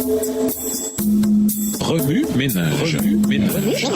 Remue ménage. Remue ménage.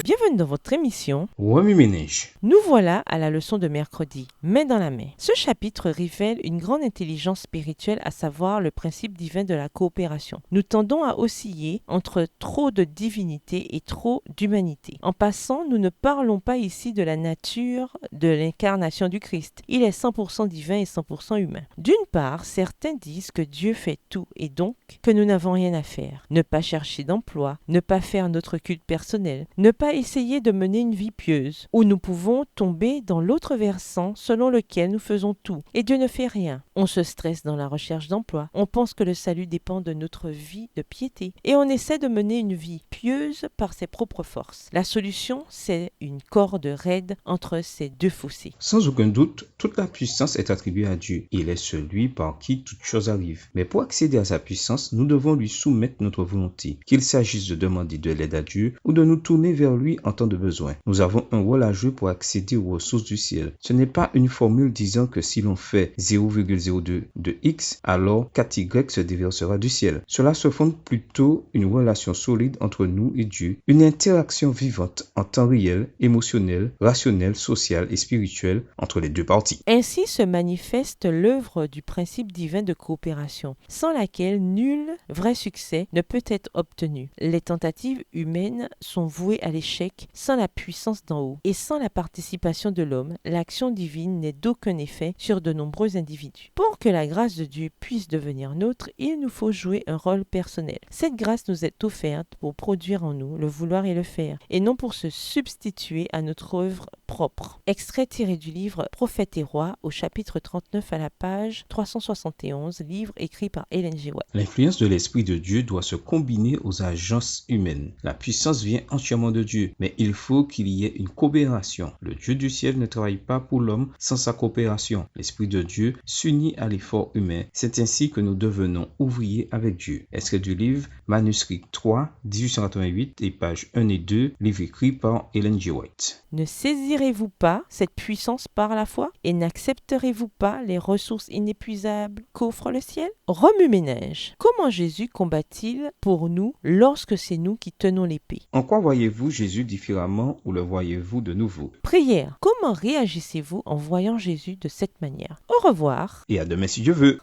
Bienvenue dans votre émission. Remue ménage. Nous voilà à la leçon de mercredi, main dans la main. Ce chapitre révèle une grande intelligence spirituelle, à savoir le principe divin de la coopération. Nous tendons à osciller entre trop de divinité et trop d'humanité. En passant, nous ne parlons pas ici de la nature de l'incarnation du Christ. Il est 100% divin et 100% humain. D'une part, certains disent que Dieu fait tout et donc que nous n'avons rien à faire. Ne pas chercher d'emploi, ne pas faire notre culte personnel, ne pas essayer de mener une vie pieuse, où nous pouvons tomber dans l'autre versant selon lequel nous faisons tout et Dieu ne fait rien. On se stresse dans la recherche d'emploi, on pense que le salut dépend de notre vie de piété et on essaie de mener une vie pieuse par ses propres forces. La solution, c'est une corde raide entre ces deux fossés. Sans aucun doute, toute la puissance est attribuée à Dieu. Il est celui par qui toute chose arrive. Mais pour accéder à sa puissance, nous devons lui soumettre notre volonté, qu'il s'agisse de demander de l'aide à Dieu ou de nous tourner vers lui en temps de besoin. Nous avons un rôle à jouer pour accéder aux ressources du ciel. Ce n'est pas une formule disant que si l'on fait 0,02 de x, alors 4y se déversera du ciel. Cela se fonde plutôt une relation solide entre nous et Dieu, une interaction vivante en temps réel, émotionnel, rationnel, social et spirituel entre les deux parties. Ainsi se manifeste l'œuvre du principe divin de coopération, sans laquelle nul vrai succès ne peut être obtenu. Les tentatives humaines sont vouées à l'échec sans la puissance d'en haut. Et sans la participation de l'homme, l'action divine n'est d'aucun effet sur de nombreux individus. Pour que la grâce de Dieu puisse devenir nôtre, il nous faut jouer un rôle personnel. Cette grâce nous est offerte pour produire en nous le vouloir et le faire, et non pour se substituer à notre œuvre propre. Extrait tiré du livre Prophètes et rois au chapitre 39 à la page 371, livre écrit par Ellen G. White. L'influence de l'Esprit de Dieu doit se combiner aux agences humaines. La puissance vient entièrement de Dieu, mais il faut qu'il y ait une coopération. Le Dieu du ciel ne travaille pas pour l'homme sans sa coopération. L'Esprit de Dieu s'unit à l'effort humain. C'est ainsi que nous devenons ouvriers avec Dieu. Extrait du livre Manuscrit 3, 1888 et pages 1 et 2, livre écrit par Ellen G. White. Ne saisirez-vous pas cette puissance par la foi et n'accepterez-vous pas les ressources inépuisables qu'offre le ciel? Remue-ménage. Comment Jésus combat-il pour nous lorsque c'est nous qui tenons l'épée? En quoi voyez-vous Jésus différemment ou le voyez-vous de nouveau? Prière. Comment réagissez-vous en voyant Jésus de cette manière? Au revoir. Et à demain si Dieu veut.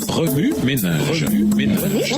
Remue ménage. Remue ménage.